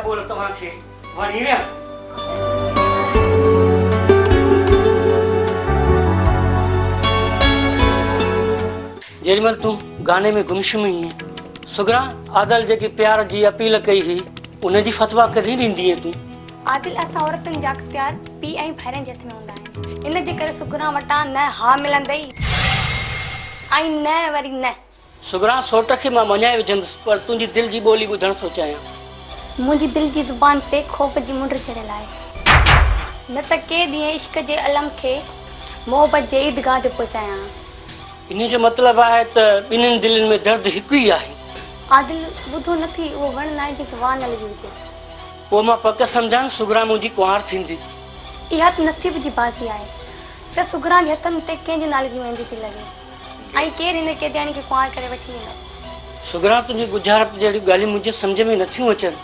बोल तव्हांखे वणी विया? जेॾीमहिल तूं गाने में गुमशुम हुई सुगरा आदल जेकी प्यार जी अपील कई हुई उनजी फतवा कॾहिं ॾींदीअ तूं? आदिल असां औरतुनि जा प्यार पी ऐं भैरनि जे हथ में हूंदा आहिनि। इन जे करे सुगरा वटां न हा मिलंदई ऐं न वरी न। सुगरा सोट खे मां मञाए विझंदुसि पर तुंहिंजी दिलि जी ॿोली ॿुधणु थो चाहियां। मुंहिंजी दिलि जी ज़ुबान ते ख़ौफ़ जी मुंड चढ़ियल आहे। न त के ॾींहं इश्क जे अलम खे मोहबत जे ईदगाह ते पहुचायां। इन जो मतिलबु आहे त ॿिन्हिनि दिलनि में दर्द हिकु ई आहे। आदिल ॿुधो नथी उहो वण न आहे जेके वाह न लॻी हुजे। पोइ मां पक सम्झां सुगरा मुंहिंजी कुंवार थींदी। इहा त नसीब जी बाज़ी आहे त सुगरा जे हथनि ते कंहिंजे नाले जी मेहंदी थी लॻे ऐं केरु हिन के ॼाणी खे कुंवार करे वठी वेंदो। सुगरा तुंहिंजी गुज़ारत जहिड़ियूं ॻाल्हियूं मुंहिंजे सम्झ में नथियूं अचनि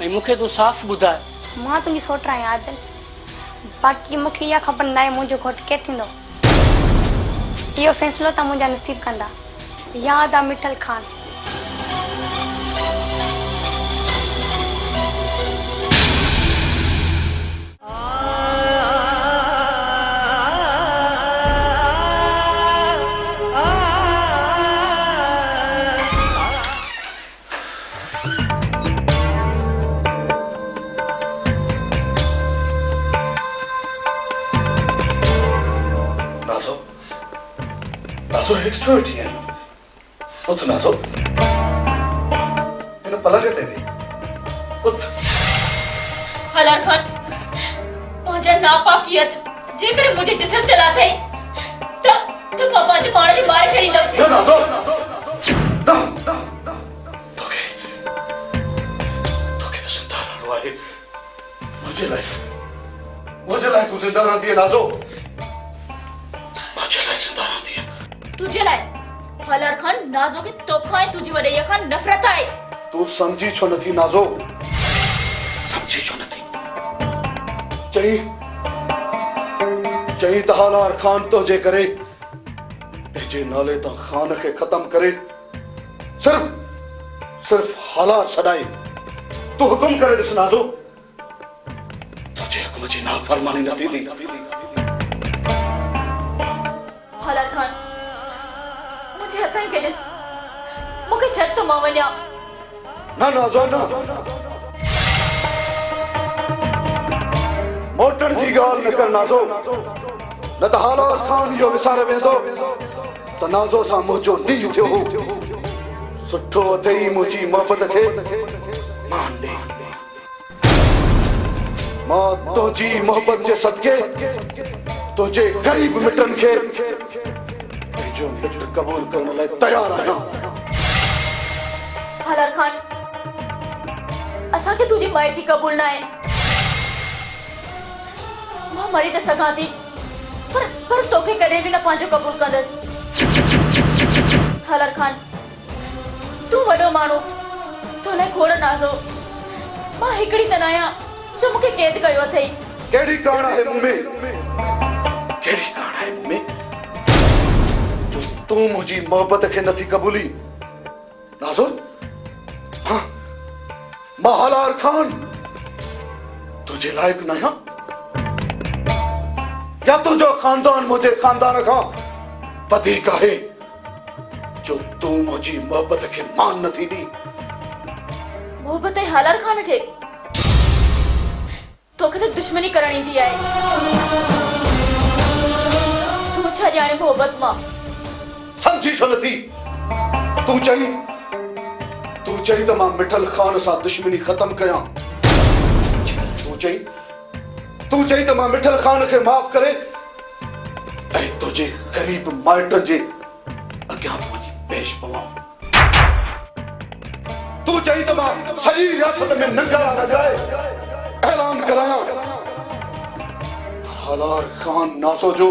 ऐं मूंखे तूं साफ़ ॿुधाए। मां तुंहिंजी सोट आहियां आदिल। बाक़ी मूंखे इहा ख़बर न आहे मुंहिंजो घोटु केरु थींदो। इहो फ़ैसिलो त मुंहिंजा नसीब कंदा। यादि आहे मिठल ख़ान। नाज़ो हेठि छो वेठी आहीं? उथ नाज़ो, हिन पलंग ते वेही उथ। हलार खान मुंहिंजा नापाकियत जेकर मुंहिंजे जिस्म चला अथई त पापा जे पाण खे मारे छॾींदमि। न नाज़ो न तोखे त ज़िंदा रहणो आहे। मुंहिंजे लाइ तूं ज़िंदा रहंदी नाज़ो। तुझे लाइ हलार खान नाज़ो खे तोखां ऐं तुंहिंजी वॾेईअ खां नफ़रत आहे। तूं समझी छो नथी नाज़ो? समझी छो नथी? चई त हलार खान तो जे करे पंहिंजे नाले तां खान खे ख़तम करे सिर्फ हलार छॾाए। तूं हुकुम करे ॾिस नाज़ो, तुंहिंजे हुकुम जी नाफ़रमानी न थींदी। हलार खान हथनि खे ॾिस मूंखे छॾ त मां वञा। न नाज़ो न मोटण जी ॻाल्हि न कर नाज़ो, न त हलार खान इहो विसारे वेंदो त नाज़ो सां मुंहिंजो ॾींहुं थियो हो। सुठो अथई मुंहिंजी मोहबत खे मान ॾे। मां तुंहिंजी मोहबत जे सदके तुंहिंजे ग़रीब मिटनि खे जो मिट कबूल करण लाइ तैयार आहियां। हलार खान असांखे तुंहिंजी माइटी क़बूल न आहे। मां मरी त सघां थी पर तोखे कॾहिं बि न पंहिंजो क़बूल कंदसि। हलार खान तूं वॾो माण्हू तो लाइ खोड़ नाज़ो। मां हिकिड़ी त न आहियां जो मूंखे क़ैद कयो अथई। कहिड़ी कान आहे मूं में? कहिड़ी कान आहे मूं में? तूं मुंहिंजी मोहबत खे नथी क़बूली नाज़ो? हाँ मां हलार खान तुंहिंजे लाइक़ न आहियां या तुंहिंजो खानदान मुंहिंजे खानदान खां वधीक आहे जो तूं मुंहिंजी मोहबत खे मान नथी ॾी? मोहबत ऐं हलार खान खे तोखे त दुश्मनी करण ईंदी आहे। तूं छा ॼाणे मोहबत मां? समझी छो नथी? तूं चई त मां मिठल खान सां दुश्मनी ख़तम कयां। तूं चई त मां मिठल खान खे माफ़ करे ऐं तुंहिंजे ग़रीब माइटनि जे अॻियां वञी पेश पवां। तूं चई त मां सॼी रियासत में नंगारा नगाए ऐलान करायां हलार खान नाज़ो जो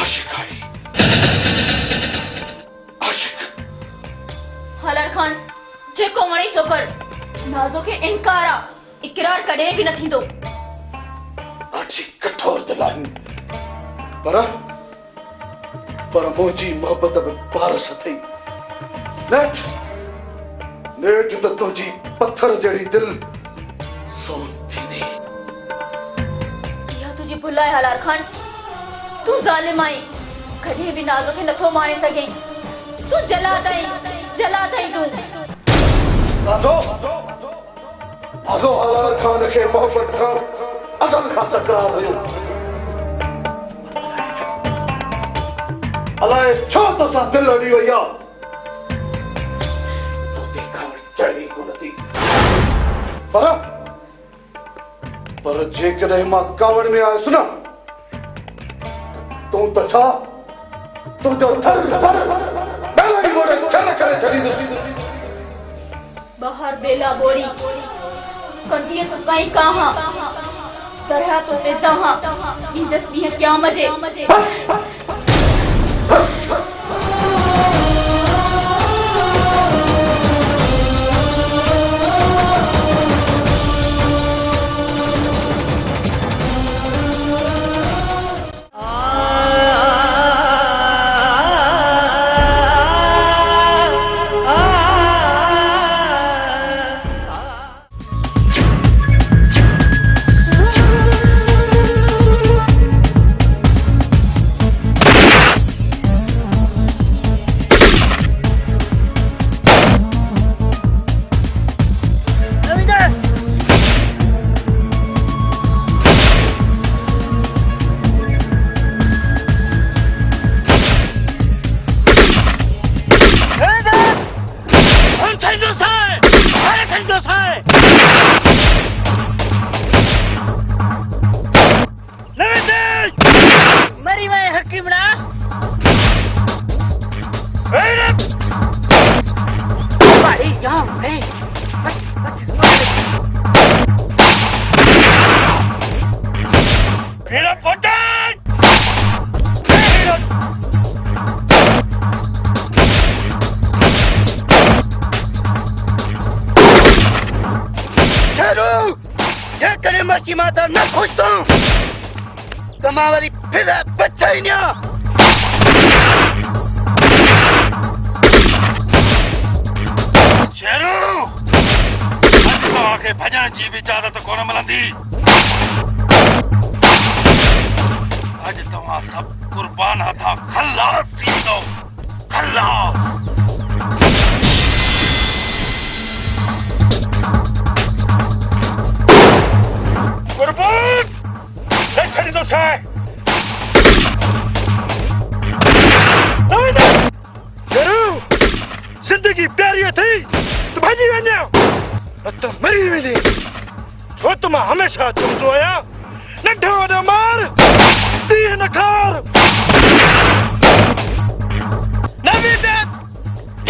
आशिक़ आहे। हलार खान जेको वणे सो कर। नाज़ो खे इनकार आहे, इकरार कॾहिं बि न थींदो। ॾाढी कठोर दिलि आहिनि पर मुंहिंजी मोहबत में पारस अथई। नेठ त तुंहिंजी पत्थर जहिड़ी दिलि बुलाए हलार खान तू जालिम आई कभी भी नाज़ो के नथो मारे सके तू जला दई तू नाज़ो हलार खान के मोहब्बत का अदल का तकरार हुयो अलाए छो तो सा दिल अड़ी वई आ तो देखण चढ़ी कोन्हती पर जेकॾहिं मां कावड़ में आयुसि न तूं त छा तुंहिंजो थर बेला ई मोड़े छल करे छॾींदुसि बाहर बेला बोरी कंदिए सुपाई कहां तरह तो ते जहां इंदस भी क्या मजे माता न खुश तो कमावरी फिर बच्चा ही नहीं शेरू आके भजन जी भी इजाजत कोन मिलंदी अज तव्हां सब कुर्बान था खल्लास थींदो खल्लास कुर्बान देखणी तो छा जिंदगी प्यारी थी तो भजी वञो तो मरी वेंदी छो त मां हमेशा चवंदो आहियां नंढो वॾो मार तीह न खार न वेंदे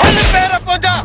हल पैर पौधा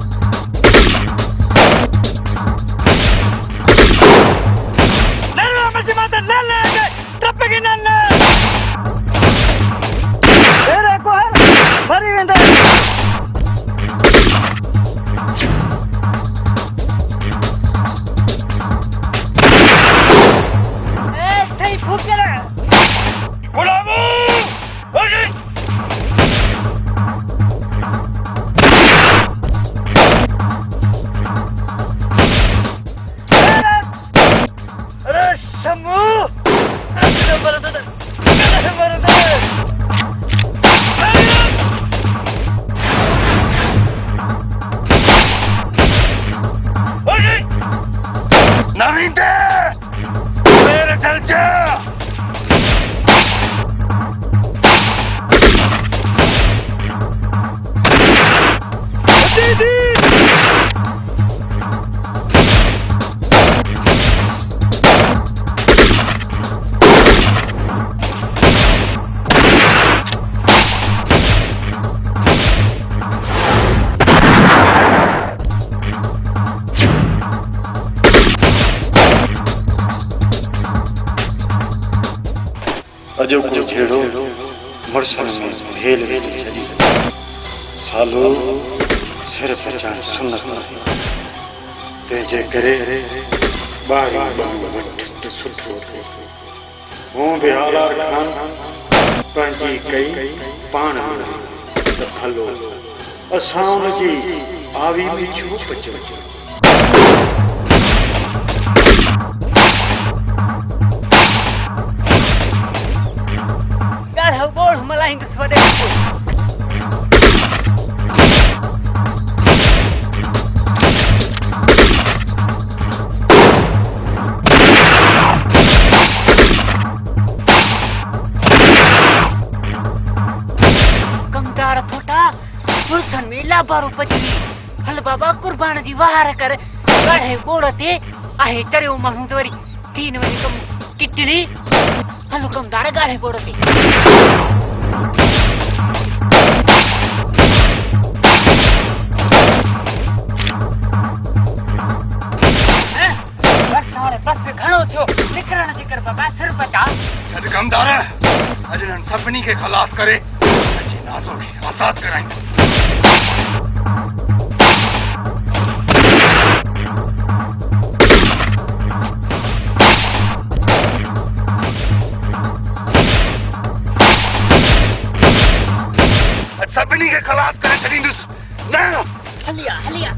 अजो को झेड़ो मरसन में भेल वेझी छड़ी सालो सिर पचान सुन्नत नहीं तेजे करे बारी वट सुठो वो भी हालार खान पंजी कई पाण त भलो असां उन जी आवी में छो पचो हलाईंदुसि वॾे को कमदार फोटा पुलिसन में लाबारो पचरी हल बाबा कुर्बान जी वार कर गाढ़े गोड़ ते आहे चरियो माण्हू त वरी 3 वजे कम किटली हलो कमदार गाढ़े गोड़ ते बस हाणे बस घणो थियो निकरण जे कर बाबा सिर पटा छॾ कमदार अॼु हिननि सभिनी खे ख़लास करे अची नाज़ो खे आज़ाद कराईंदुसि सभिनी खे ख़लास करे छॾींदुसि न हलिया हलिया